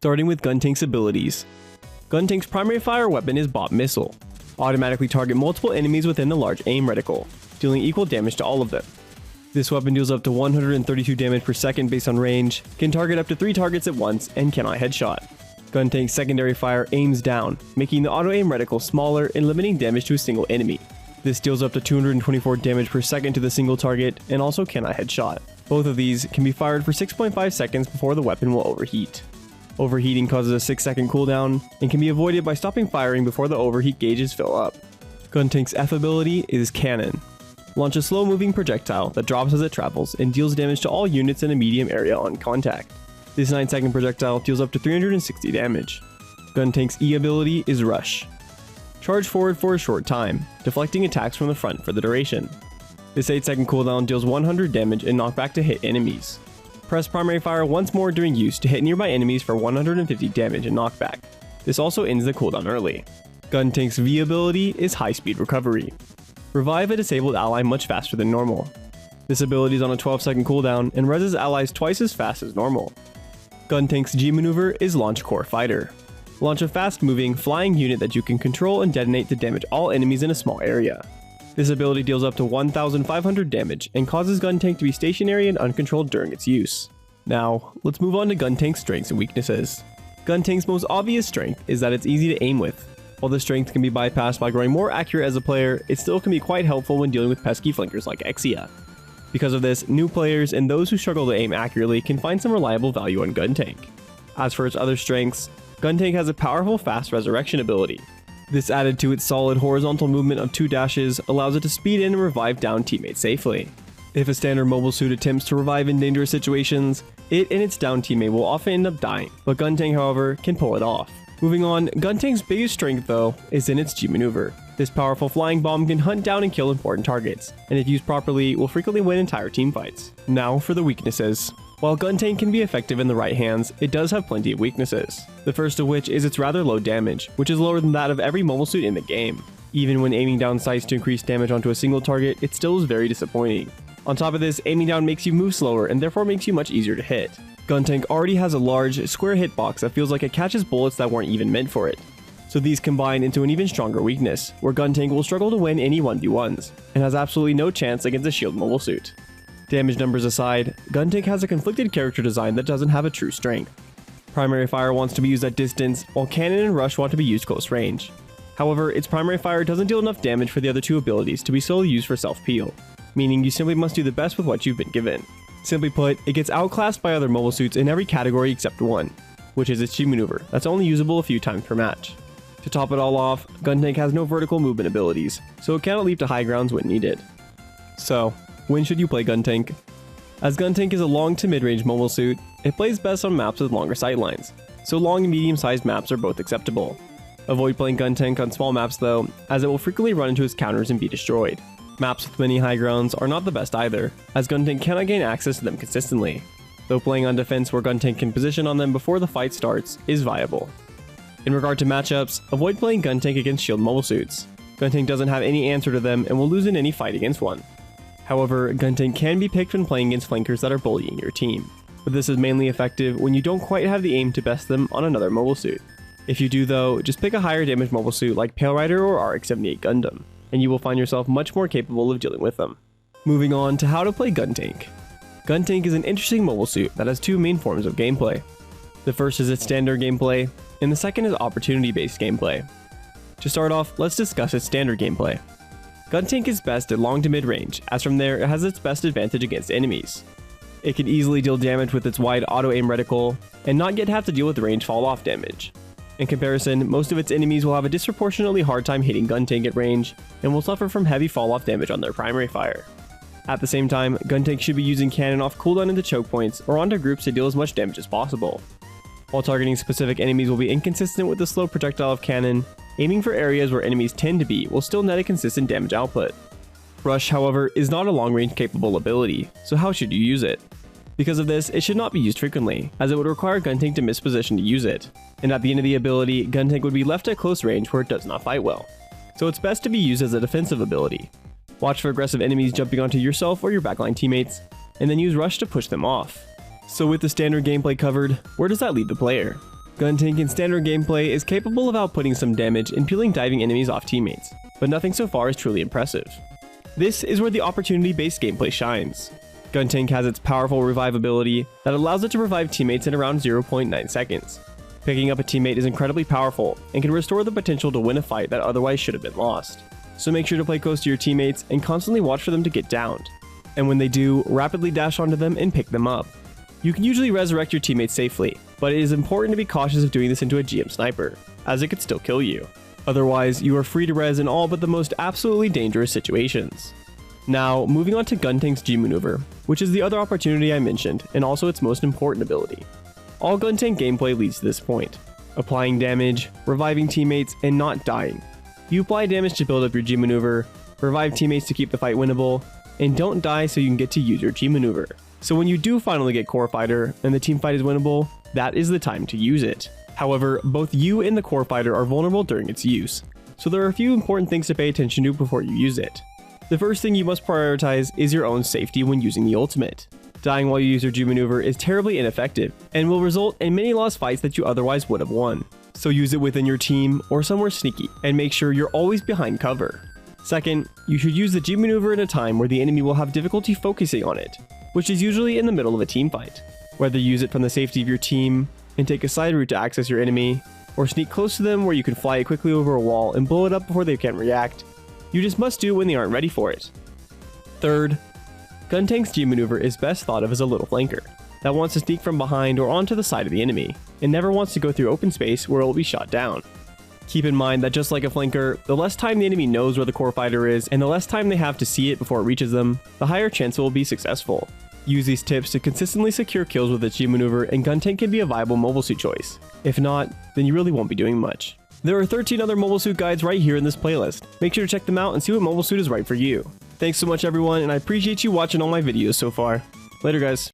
Starting with Guntank's abilities. Guntank's primary fire weapon is Bomb Missile. Automatically target multiple enemies within the large aim reticle, dealing equal damage to all of them. This weapon deals up to 132 damage per second based on range, can target up to 3 targets at once, and cannot headshot. Guntank's secondary fire aims down, making the auto-aim reticle smaller and limiting damage to a single enemy. This deals up to 224 damage per second to the single target, and also cannot headshot. Both of these can be fired for 6.5 seconds before the weapon will overheat. Overheating causes a 6-second cooldown, and can be avoided by stopping firing before the overheat gauges fill up. Guntank's F ability is Cannon. Launch a slow-moving projectile that drops as it travels and deals damage to all units in a medium area on contact. This 9-second projectile deals up to 360 damage. Guntank's E ability is Rush. Charge forward for a short time, deflecting attacks from the front for the duration. This 8-second cooldown deals 100 damage and knockback to hit enemies. Press primary fire once more during use to hit nearby enemies for 150 damage and knockback. This also ends the cooldown early. Guntank's V ability is High Speed Recovery. Revive a disabled ally much faster than normal. This ability is on a 12-second cooldown and reses allies twice as fast as normal. Guntank's G maneuver is Launch Core Fighter. Launch a fast-moving, flying unit that you can control and detonate to damage all enemies in a small area. This ability deals up to 1,500 damage and causes Guntank to be stationary and uncontrolled during its use. Now, let's move on to Guntank's strengths and weaknesses. Guntank's most obvious strength is that it's easy to aim with. While this strength can be bypassed by growing more accurate as a player, it still can be quite helpful when dealing with pesky flankers like Exia. Because of this, new players and those who struggle to aim accurately can find some reliable value on Guntank. As for its other strengths, Guntank has a powerful fast resurrection ability. This added to its solid horizontal movement of 2 dashes allows it to speed in and revive down teammates safely. If a standard mobile suit attempts to revive in dangerous situations, it and its down teammate will often end up dying, but Guntank, however, can pull it off. Moving on, Guntank's biggest strength though is in its G maneuver. This powerful flying bomb can hunt down and kill important targets, and if used properly, will frequently win entire teamfights. Now for the weaknesses. While Guntank can be effective in the right hands, it does have plenty of weaknesses. The first of which is its rather low damage, which is lower than that of every mobile suit in the game. Even when aiming down sights to increase damage onto a single target, it still is very disappointing. On top of this, aiming down makes you move slower and therefore makes you much easier to hit. Guntank already has a large, square hitbox that feels like it catches bullets that weren't even meant for it. So these combine into an even stronger weakness, where Guntank will struggle to win any 1v1s, and has absolutely no chance against a shield mobile suit. Damage numbers aside, Guntank has a conflicted character design that doesn't have a true strength. Primary fire wants to be used at distance, while cannon and rush want to be used close range. However, its primary fire doesn't deal enough damage for the other two abilities to be solely used for self-peel, meaning you simply must do the best with what you've been given. Simply put, it gets outclassed by other mobile suits in every category except one, which is its G maneuver, that's only usable a few times per match. To top it all off, Guntank has no vertical movement abilities, so it cannot leap to high grounds when needed. So, when should you play Guntank? As Guntank is a long to mid-range mobile suit, it plays best on maps with longer sightlines, so long and medium-sized maps are both acceptable. Avoid playing Guntank on small maps though, as it will frequently run into its counters and be destroyed. Maps with many high grounds are not the best either, as Guntank cannot gain access to them consistently, though playing on defense where Guntank can position on them before the fight starts is viable. In regard to matchups, avoid playing Guntank against shield mobile suits. Guntank doesn't have any answer to them and will lose in any fight against one. However, Guntank can be picked when playing against flankers that are bullying your team, but this is mainly effective when you don't quite have the aim to best them on another mobile suit. If you do though, just pick a higher damage mobile suit like Pale Rider or RX-78 Gundam, and you will find yourself much more capable of dealing with them. Moving on to how to play Guntank. Guntank is an interesting mobile suit that has two main forms of gameplay. The first is its standard gameplay, and the second is opportunity-based gameplay. To start off, let's discuss its standard gameplay. Guntank is best at long to mid-range, as from there it has its best advantage against enemies. It can easily deal damage with its wide auto-aim reticle, and not yet have to deal with range fall-off damage. In comparison, most of its enemies will have a disproportionately hard time hitting Guntank at range, and will suffer from heavy fall-off damage on their primary fire. At the same time, Guntank should be using cannon off cooldown into choke points or onto groups to deal as much damage as possible. While targeting specific enemies will be inconsistent with the slow projectile of cannon, aiming for areas where enemies tend to be will still net a consistent damage output. Rush, however, is not a long-range capable ability, so how should you use it? Because of this, it should not be used frequently, as it would require Guntank to miss position to use it, and at the end of the ability, Guntank would be left at close range where it does not fight well. So it's best to be used as a defensive ability. Watch for aggressive enemies jumping onto yourself or your backline teammates, and then use Rush to push them off. So with the standard gameplay covered, where does that leave the player? Guntank in standard gameplay is capable of outputting some damage and peeling diving enemies off teammates, but nothing so far is truly impressive. This is where the opportunity-based gameplay shines. Guntank has its powerful revive ability that allows it to revive teammates in around 0.9 seconds. Picking up a teammate is incredibly powerful and can restore the potential to win a fight that otherwise should have been lost. So make sure to play close to your teammates and constantly watch for them to get downed. And when they do, rapidly dash onto them and pick them up. You can usually resurrect your teammates safely, but it is important to be cautious of doing this into a GM sniper, as it could still kill you. Otherwise, you are free to res in all but the most absolutely dangerous situations. Now, moving on to Guntank's G maneuver, which is the other opportunity I mentioned, and also its most important ability. All Guntank gameplay leads to this point: applying damage, reviving teammates, and not dying. You apply damage to build up your G maneuver, revive teammates to keep the fight winnable, and don't die so you can get to use your G maneuver. So when you do finally get Core Fighter and the team fight is winnable, that is the time to use it. However, both you and the Core Fighter are vulnerable during its use, so there are a few important things to pay attention to before you use it. The first thing you must prioritize is your own safety when using the ultimate. Dying while you use your G maneuver is terribly ineffective and will result in many lost fights that you otherwise would have won. So use it within your team or somewhere sneaky and make sure you're always behind cover. Second, you should use the G maneuver in a time where the enemy will have difficulty focusing on it, which is usually in the middle of a team fight. Whether you use it from the safety of your team and take a side route to access your enemy, or sneak close to them where you can fly it quickly over a wall and blow it up before they can react, you just must do it when they aren't ready for it. Third, Guntank's G maneuver is best thought of as a little flanker that wants to sneak from behind or onto the side of the enemy, and never wants to go through open space where it will be shot down. Keep in mind that just like a flanker, the less time the enemy knows where the Core Fighter is and the less time they have to see it before it reaches them, the higher chance it will be successful. Use these tips to consistently secure kills with its G maneuver, and Guntank can be a viable mobile suit choice. If not, then you really won't be doing much. There are 13 other mobile suit guides right here in this playlist. Make sure to check them out and see what mobile suit is right for you. Thanks so much everyone, and I appreciate you watching all my videos so far. Later guys.